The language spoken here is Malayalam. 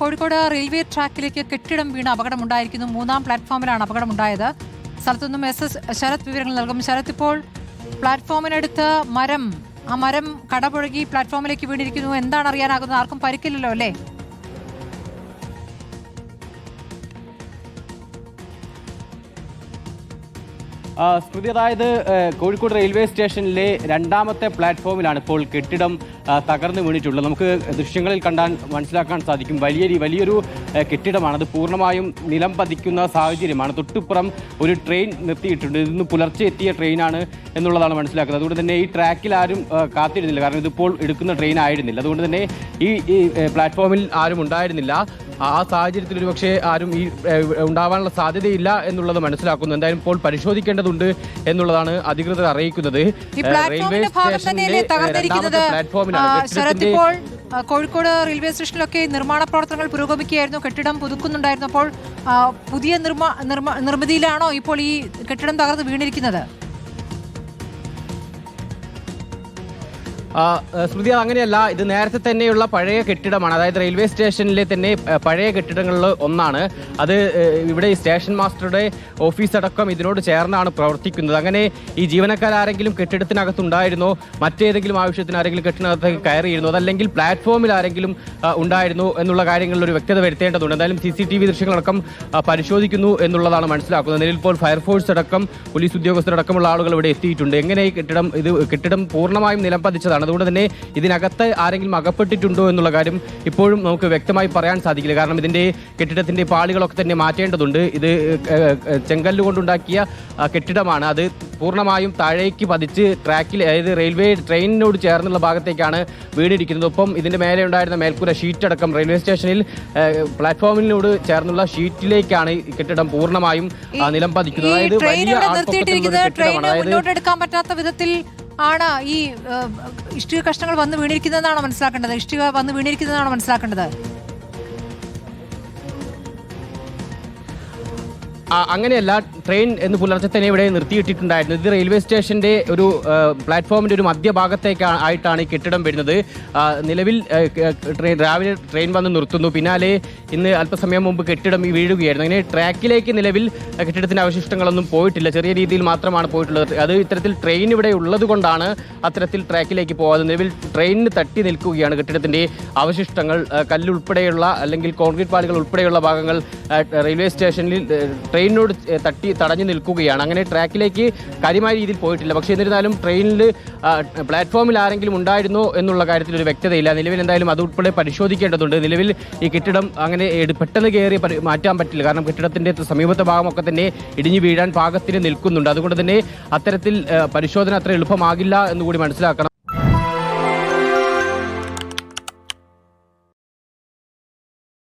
കോഴിക്കോട് റെയിൽവേ ട്രാക്കിലേക്ക് കെട്ടിടം വീണ് അപകടമുണ്ടായിരിക്കുന്നു. 3-ാം പ്ലാറ്റ്ഫോമിലാണ് അപകടമുണ്ടായത്. സ്ഥലത്തുനിന്നും SS ശരത് വിവരങ്ങൾ നൽകും. ശരത്, ഇപ്പോൾ പ്ലാറ്റ്ഫോമിനടുത്ത് ആ മരം കടപുഴകി പ്ലാറ്റ്ഫോമിലേക്ക് വീണിരിക്കുന്നു. എന്താണ് അറിയാനാകുന്നത്? ആർക്കും പരിക്കില്ലല്ലോ അല്ലേ? സ്മൃതി, അതായത് കോഴിക്കോട് റെയിൽവേ സ്റ്റേഷനിലെ 2ാമത്തെ പ്ലാറ്റ്ഫോമിലാണ് ഇപ്പോൾ കെട്ടിടം തകർന്നു വീണിട്ടുള്ളത്. നമുക്ക് ദൃശ്യങ്ങളിൽ കണ്ടാൽ മനസ്സിലാക്കാൻ സാധിക്കും. വലിയൊരു കെട്ടിടമാണ്. അത് പൂർണ്ണമായും നിലം പതിക്കുന്ന സാഹചര്യമാണ്. തൊട്ടുപുറം ഒരു ട്രെയിൻ നിർത്തിയിട്ടുണ്ട്. ഇന്ന് പുലർച്ചെ എത്തിയ ട്രെയിനാണ് എന്നുള്ളതാണ് മനസ്സിലാക്കുന്നത്. അതുകൊണ്ട് തന്നെ ഈ ട്രാക്കിൽ ആരും കാത്തിരുന്നില്ല. കാരണം ഇതിപ്പോൾ എടുക്കുന്ന ട്രെയിൻ ആയിരുന്നില്ല. അതുകൊണ്ട് തന്നെ ഈ പ്ലാറ്റ്ഫോമിൽ ആരും ഉണ്ടായിരുന്നില്ല. ആ സാഹചര്യത്തിൽ ഒരു പക്ഷേ ആരും ഈ ഉണ്ടാവാനുള്ള സാധ്യതയില്ല എന്നുള്ളത് മനസ്സിലാക്കുന്നു. എന്തായാലും ഇപ്പോൾ പരിശോധിക്കേണ്ടതുണ്ട് എന്നുള്ളതാണ് അധികൃതർ അറിയിക്കുന്നത്. റെയിൽവേ സ്റ്റേഷനിലെ 2ാമത്തെ പ്ലാറ്റ്ഫോമിലാണ്. കോഴിക്കോട് റെയിൽവേ സ്റ്റേഷനിലൊക്കെ നിർമ്മാണ പ്രവർത്തനങ്ങൾ പുരോഗമിക്കുകയായിരുന്നു. കെട്ടിടം പുതുക്കുന്നുണ്ടായിരുന്നു. അപ്പോൾ പുതിയ നിർമ്മിതിയിലാണോ ഇപ്പോൾ ഈ കെട്ടിടം തകർന്ന് വീണിരിക്കുന്നത്? സ്മൃതി, അങ്ങനെയല്ല. ഇത് നേരത്തെ തന്നെയുള്ള പഴയ കെട്ടിടമാണ്. അതായത് റെയിൽവേ സ്റ്റേഷനിലെ തന്നെ പഴയ കെട്ടിടങ്ങളിൽ ഒന്നാണ്. അത് ഇവിടെ സ്റ്റേഷൻ മാസ്റ്ററുടെ ഓഫീസ് അടക്കം ഇതിനോട് ചേർന്നാണ് പ്രവർത്തിക്കുന്നത്. അങ്ങനെ ഈ ജീവനക്കാരെങ്കിലും കെട്ടിടത്തിനകത്തുണ്ടായിരുന്നോ, മറ്റേതെങ്കിലും ആവശ്യത്തിന് ആരെങ്കിലും കെട്ടിടത്തിനകത്തേക്ക് കയറിയിരുന്നോ, അതല്ലെങ്കിൽ പ്ലാറ്റ്ഫോമിൽ ആരെങ്കിലും ഉണ്ടായിരുന്നു എന്നുള്ള കാര്യങ്ങളിൽ ഒരു വ്യക്തത വരുത്തേണ്ടതുണ്ട്. എന്തായാലും CCTV ദൃശ്യങ്ങളടക്കം പരിശോധിക്കുന്നു എന്നുള്ളതാണ് മനസ്സിലാക്കുന്നത്. നിലവിൽ ഇപ്പോൾ ഫയർഫോഴ്സ് അടക്കം പോലീസ് ഉദ്യോഗസ്ഥരടക്കമുള്ള ആളുകൾ ഇവിടെ എത്തിയിട്ടുണ്ട്. എങ്ങനെ ഈ കെട്ടിടം പൂർണ്ണമായും നിലംപതിച്ചതാണ്. അതുകൊണ്ട് തന്നെ ഇതിനകത്ത് ആരെങ്കിലും അകപ്പെട്ടിട്ടുണ്ടോ എന്നുള്ള കാര്യം ഇപ്പോഴും നമുക്ക് വ്യക്തമായി പറയാൻ സാധിക്കില്ല. കാരണം ഇതിന്റെ കെട്ടിടത്തിന്റെ പാളികളൊക്കെ തന്നെ മാറ്റേണ്ടതുണ്ട്. ഇത് ചെങ്കല്ല് കൊണ്ടുണ്ടാക്കിയ കെട്ടിടമാണ്. അത് പൂർണ്ണമായും താഴേക്ക് പതിച്ച് ട്രാക്കിൽ, അതായത് റെയിൽവേ ട്രെയിനിനോട് ചേർന്നുള്ള ഭാഗത്തേക്കാണ് വീണിരിക്കുന്നത്. ഒപ്പം ഇതിന്റെ മേലെ ഉണ്ടായിരുന്ന മേൽക്കൂര ഷീറ്റ് അടക്കം റെയിൽവേ സ്റ്റേഷനിൽ പ്ലാറ്റ്ഫോമിനോട് ചേർന്നുള്ള ഷീറ്റിലേക്കാണ് ഈ കെട്ടിടം പൂർണ്ണമായും നിലം പതിക്കുന്നത്. അതായത് വലിയ എടുക്കാൻ പറ്റാത്ത വിധത്തിൽ ആണ് ഈ ഇഷ്ടിക കഷ്ണങ്ങൾ വന്ന് വീണിരിക്കുന്നതെന്നാണോ മനസ്സിലാക്കേണ്ടത്? അങ്ങനെയല്ല. ട്രെയിൻ എന്ന് പുലർച്ചെ തന്നെ ഇവിടെ നിർത്തിയിട്ടിട്ടുണ്ടായിരുന്നു. ഇത് റെയിൽവേ സ്റ്റേഷന്റെ ഒരു പ്ലാറ്റ്ഫോമിന്റെ ഒരു മധ്യഭാഗത്തേക്കായിട്ടാണ് ഈ കെട്ടിടം വരുന്നത്. നിലവിൽ രാവിലെ ട്രെയിൻ വന്ന് നിർത്തുന്നു. പിന്നാലെ ഇന്ന് അല്പസമയം മുമ്പ് കെട്ടിടം വീഴുകയായിരുന്നു. അങ്ങനെ ട്രാക്കിലേക്ക് നിലവിൽ കെട്ടിടത്തിന്റെ അവശിഷ്ടങ്ങളൊന്നും പോയിട്ടില്ല. ചെറിയ രീതിയിൽ മാത്രമാണ് പോയിട്ടുള്ളത്. അത് ഇത്തരത്തിൽ ട്രെയിൻ ഇവിടെ ഉള്ളത് കൊണ്ടാണ് അത്തരത്തിൽ ട്രാക്കിലേക്ക് പോകാതെ. നിലവിൽ ട്രെയിനിന് തട്ടി നിൽക്കുകയാണ് കെട്ടിടത്തിന്റെ അവശിഷ്ടങ്ങൾ. കല്ലുൾപ്പെടെയുള്ള അല്ലെങ്കിൽ കോൺക്രീറ്റ് പാളികൾ ഉൾപ്പെടെയുള്ള ഭാഗങ്ങൾ റെയിൽവേ സ്റ്റേഷനിൽ ട്രെയിനിനോട് തടഞ്ഞു നിൽക്കുകയാണ്. അങ്ങനെ ട്രാക്കിലേക്ക് കാര്യമായ രീതിയിൽ പോയിട്ടില്ല. പക്ഷേ എന്നിരുന്നാലും ട്രെയിനിൽ പ്ലാറ്റ്ഫോമിൽ ആരെങ്കിലും ഉണ്ടായിരുന്നോ എന്നുള്ള കാര്യത്തിൽ ഒരു വ്യക്തതയില്ല. നിലവിൽ എന്തായാലും അതുൾപ്പെടെ പരിശോധിക്കേണ്ടതുണ്ട്. നിലവിൽ ഈ കെട്ടിടം അങ്ങനെ പെട്ടെന്ന് കയറി മാറ്റാൻ പറ്റില്ല. കാരണം കെട്ടിടത്തിന്റെ സമീപത്തെ ഭാഗമൊക്കെ തന്നെ ഇടിഞ്ഞു വീഴാൻ പാകത്തിന് നിൽക്കുന്നുണ്ട്. അതുകൊണ്ട് തന്നെ അത്തരത്തിൽ പരിശോധന അത്ര എളുപ്പമാകില്ല എന്നുകൂടി മനസ്സിലാക്കണം.